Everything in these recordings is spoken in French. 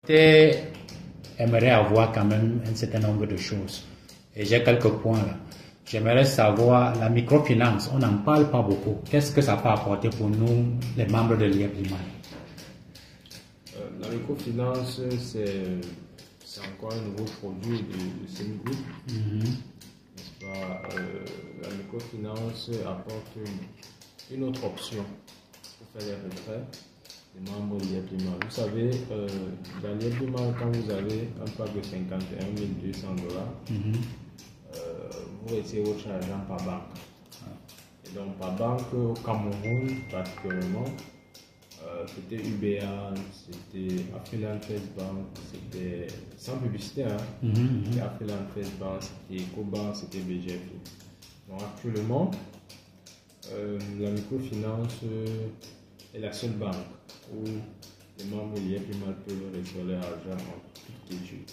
aimerait avoir quand même un certain nombre de choses. Et j'ai quelques points là. J'aimerais savoir, la microfinance, on n'en parle pas beaucoup. Qu'est-ce que ça peut apporter pour nous, les membres de l'IEP-LIMAN? La microfinance, c'est encore un nouveau produit de Singou. N'est-ce pas? La microfinance apporte une autre option pour faire les retraits des membres de l'IEP-LIMAN. Vous savez, dans l'IEP-LIMAN, quand vous avez un pack de 51 200 $, vous retirez votre argent par banque. Et donc, par banque, au Cameroun, particulièrement, c'était UBA, c'était Afriland First Bank, c'était sans publicité, hein. C'était Afriland First Bank, c'était EcoBank, c'était BGF. Donc, actuellement, la microfinance est la seule banque où les membres de l'IEP-LIMAN peuvent recevoir leur argent en toute quiétude.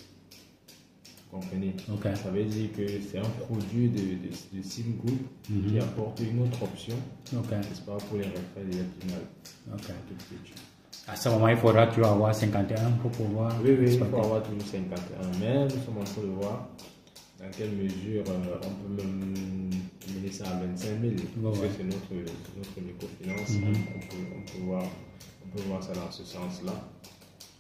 Comprenez? Okay. Ça veut dire que c'est un produit de Singou qui apporte une autre option, n'est-ce pas, pour les retraits de l'IEP-LIMAN. À ce moment, il faudra toujours avoir 51 pour pouvoir. Oui, il faut avoir toujours 51. Mais nous sommes en train de voir dans quelle mesure on peut même mener ça à 25 000. Parce que c'est notre microfinance. On peut voir ça dans ce sens-là.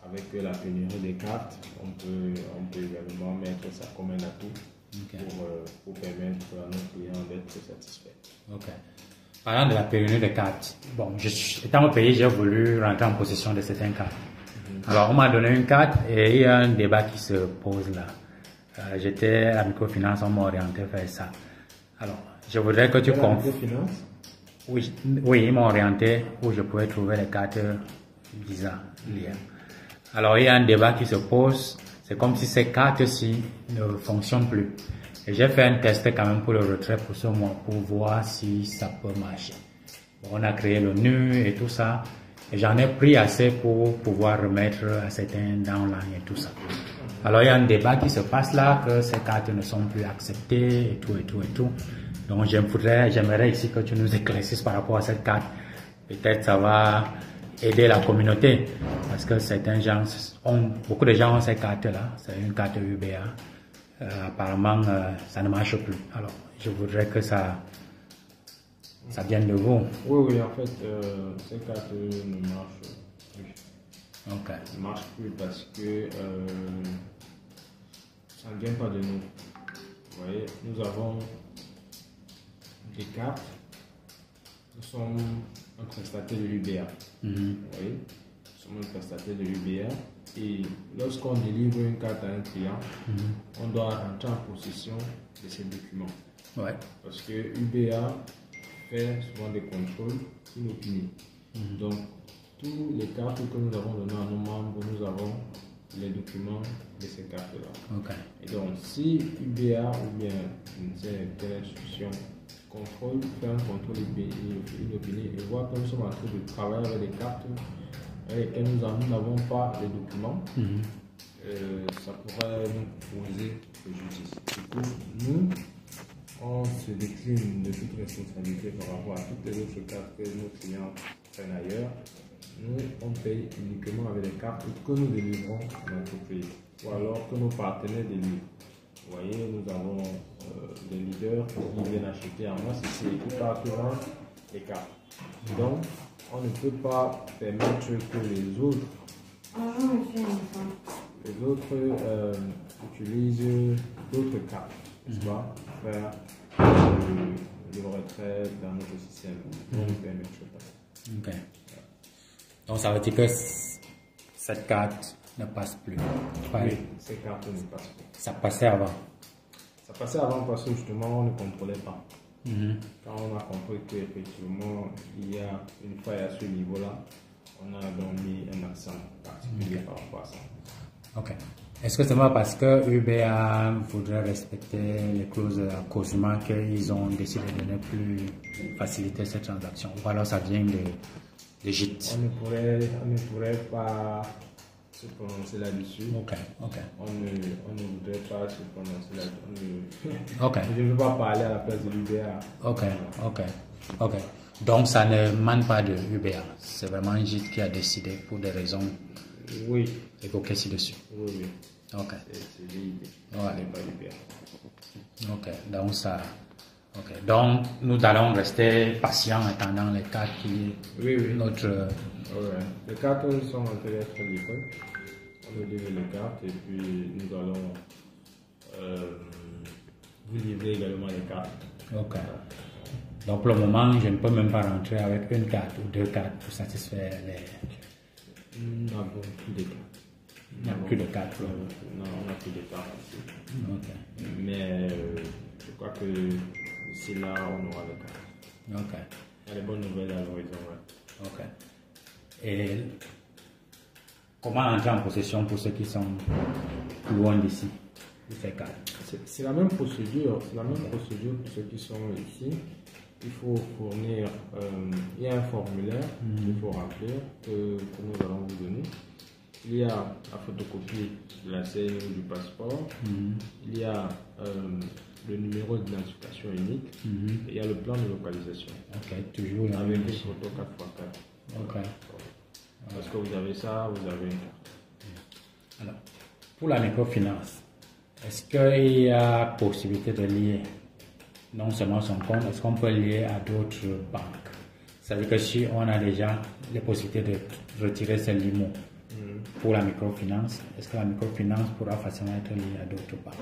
Avec la pénurie des cartes, on peut également mettre ça comme un atout pour permettre à nos clients d'être satisfaits. Parlant de la pénurie des cartes, bon, étant au pays, j'ai voulu rentrer en possession de certaines cartes. Alors, on m'a donné une carte et il y a un débat qui se pose là. J'étais à la microfinance, on m'a orienté vers ça. Alors, je voudrais que tu comptes. Oui, ils m'ont orienté où je pouvais trouver les cartes Visa. Alors, il y a un débat qui se pose. C'est comme si ces cartes-ci ne fonctionnent plus. Et j'ai fait un test quand même pour le retrait pour ce mois, pour voir si ça peut marcher. Bon, on a créé le NU et tout ça. Et j'en ai pris assez pour pouvoir remettre à certains downline et tout ça. Alors, il y a un débat qui se passe là, que ces cartes ne sont plus acceptées et tout. Donc, j'aimerais ici que tu nous éclaircisses par rapport à cette carte. Peut-être ça va aider la communauté, parce que certains gens beaucoup de gens ont ces cartes-là, c'est une carte UBA. Apparemment, ça ne marche plus. Alors, je voudrais que ça vienne de vous. Oui, en fait, ces cartes ne marchent plus. Ne marchent plus parce que ça ne vient pas de nous. Vous voyez, nous avons des cartes. Nous sommes un prestataire de l'UBA. Oui, nous sommes un prestataire de l'UBA. Et lorsqu'on délivre une carte à un client, on doit rentrer en possession de ces documents. Parce que UBA fait souvent des contrôles inopinés. Donc, toutes les cartes que nous avons données à nos membres, nous avons les documents de ces cartes-là. Et donc, si UBA ou bien une telle institution fait un contrôle inopiné et voit que nous sommes en train de travailler avec des cartes avec lesquelles nous n'avons pas les documents, ça pourrait nous poser préjudice. Du coup, nous, on se décline de toute responsabilité par rapport à toutes les autres cartes que nos clients prennent ailleurs. Nous, on paye uniquement avec les cartes que nous délivrons à l'entreprise ou alors que nos partenaires délivrent. Vous voyez, nous avons des leaders qui viennent acheter à moi, c'est qui partent vendre les cartes. Donc, on ne peut pas permettre que les autres utilisent d'autres cartes, n'est-ce pas, pour faire le retrait dans notre système. On ne permet pas. Donc, ça veut dire que cette carte ne passe plus. Oui, ces cartes ne passent plus. Ça passait avant. Ça passait avant parce que justement on ne contrôlait pas. Quand on a compris qu'effectivement il y a une faille à ce niveau-là, on a donc mis un accent particulier par rapport à ça. Est-ce que c'est moi parce que UBA voudrait respecter les clauses à COSMA qu'ils ont décidé de ne plus faciliter cette transaction? Ou alors ça vient de JIT? On ne pourrait pas se prononcer là-dessus. On ne voudrait pas se prononcer là-dessus. Je ne veux pas parler à la place de l'UBA. Donc ça ne manque pas de UBA. C'est vraiment JIT qui a décidé pour des raisons Oui. C'est coquet ci-dessus. Oui, oui. Ok. C'est l'IB. Ouais. Ce n'est pas l'UBA. Ok, donc ça. Ok, donc nous allons rester patients en attendant les cartes qui. Oui, oui. Notre. Ouais. Les cartes sont en train d'être livrées. On va livrer les cartes et puis nous allons vous livrer également les cartes. Ok. Donc pour le moment, je ne peux même pas rentrer avec une carte ou deux cartes pour satisfaire les. Nous n'avons plus de cartes. Il n'y a plus de cartes. Non, on n'a plus de cartes ici. Ok. Mais je crois que d'ici là, on aura les cartes. Ok. Il y a des bonnes nouvelles à l'horizon. Ouais. Ok. Et comment entrer en possession pour ceux qui sont loin d'ici de ces cartes? C'est la même procédure. C'est la même procédure pour ceux qui sont ici. Il faut fournir, il y a un formulaire qu'il faut remplir que nous allons vous donner. Il y a la photocopie de la CNI ou du passeport. Il y a le numéro d'identification unique. Et il y a le plan de localisation. Ok, toujours la avec même une chose. photo 4x4. Ok. Parce que vous avez ça, vous avez une carte. Alors, pour la microfinance, est-ce qu'il y a possibilité de lier non seulement son compte, est-ce qu'on peut lier à d'autres banques? C'est-à-dire que si on a déjà les possibilités de retirer ces limos pour la microfinance, est-ce que la microfinance pourra facilement être liée à d'autres banques?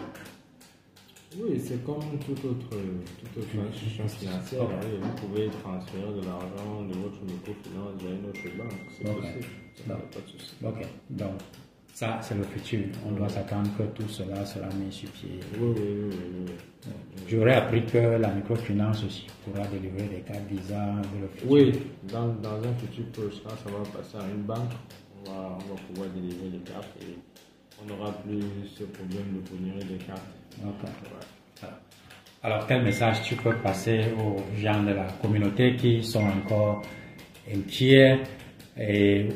Oui, c'est comme toute autre institution financière. Ok. Oui, vous pouvez transférer de l'argent de votre microfinance vers une autre banque. C'est Ok. possible. Ça, Donc, pas de souci. Ok, donc ça c'est le futur. On doit s'attendre que tout cela sera mis sur pied. Oui, oui, oui, oui, oui. J'aurais appris que la microfinance aussi pourra délivrer des cartes Visa de le futur. Oui, dans un futur proche, quand ça va passer à une banque, on va pouvoir délivrer les cartes et on n'aura plus ce problème de fournir des cartes. Ok. Ouais. Alors, quel message tu peux passer aux gens de la communauté qui sont encore inquiets? Et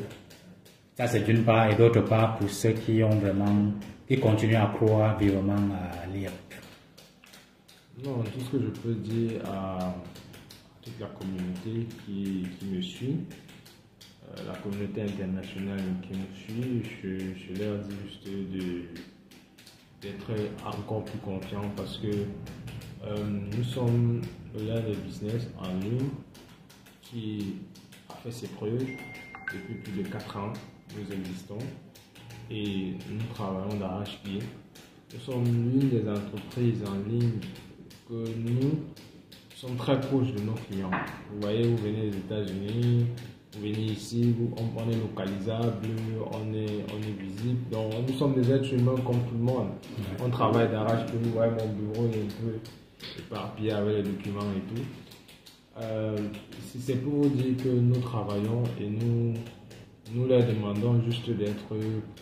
ça, c'est d'une part, et d'autre part, pour ceux qui ont vraiment, qui continuent à croire vivement à l'IRP. Non, tout ce que je peux dire à toute la communauté qui me suit, la communauté internationale qui me suit, je leur dis juste d'être encore plus confiants parce que nous sommes l'un des business en ligne qui a fait ses preuves depuis plus de 4 ans. Nous existons et nous travaillons d'arrache-pied. Nous sommes l'une des entreprises en ligne que nous sommes très proches de nos clients. Vous voyez, vous venez des États-Unis, vous venez ici, on est localisable, on est visible. Donc, nous sommes des êtres humains comme tout le monde. On travaille d'arrache-pied. Vous voyez, mon bureau est un peu éparpillé avec les documents et tout. C'est pour vous dire que nous travaillons et nous leur demandons juste d'être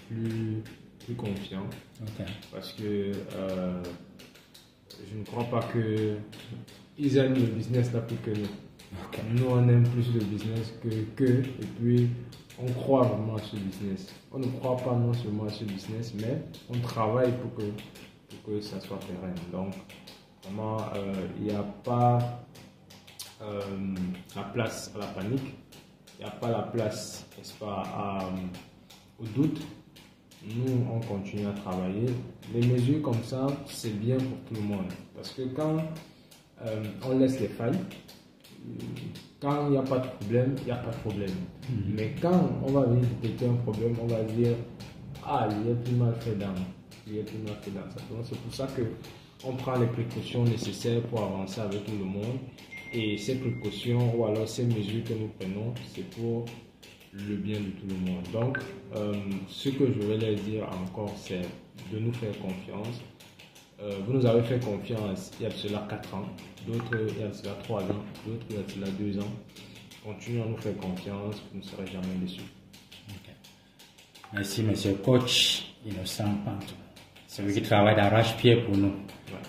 plus confiants. Ok. Parce que je ne crois pas qu'ils aiment le business là plus que nous. Ok. Nous, on aime plus le business que et puis on croit vraiment à ce business. On ne croit pas non seulement à ce business, mais on travaille pour que ça soit pérenne. Donc, vraiment, il n'y a pas la place à la panique, il n'y a pas la place, n'est-ce pas, au doute. Nous, on continue à travailler. Les mesures comme ça, c'est bien pour tout le monde. Parce que quand on laisse les failles, quand il n'y a pas de problème, il n'y a pas de problème. Mais quand on va venir détecter un problème, on va dire ah, il est plus mal fait dans ça. Donc c'est pour ça qu'on prend les précautions nécessaires pour avancer avec tout le monde. Et ces précautions ou alors ces mesures que nous prenons, c'est pour le bien de tout le monde. Donc, ce que je vais leur dire encore, c'est de nous faire confiance. Vous nous avez fait confiance il y a de cela 4 ans, d'autres il y a de cela 3 ans, d'autres il y a de cela 2 ans. Continuez à nous faire confiance, vous ne serez jamais déçus. Okay. Merci, monsieur coach Innocent Pantou. Celui qui travaille d'arrache-pied pour nous. Ouais.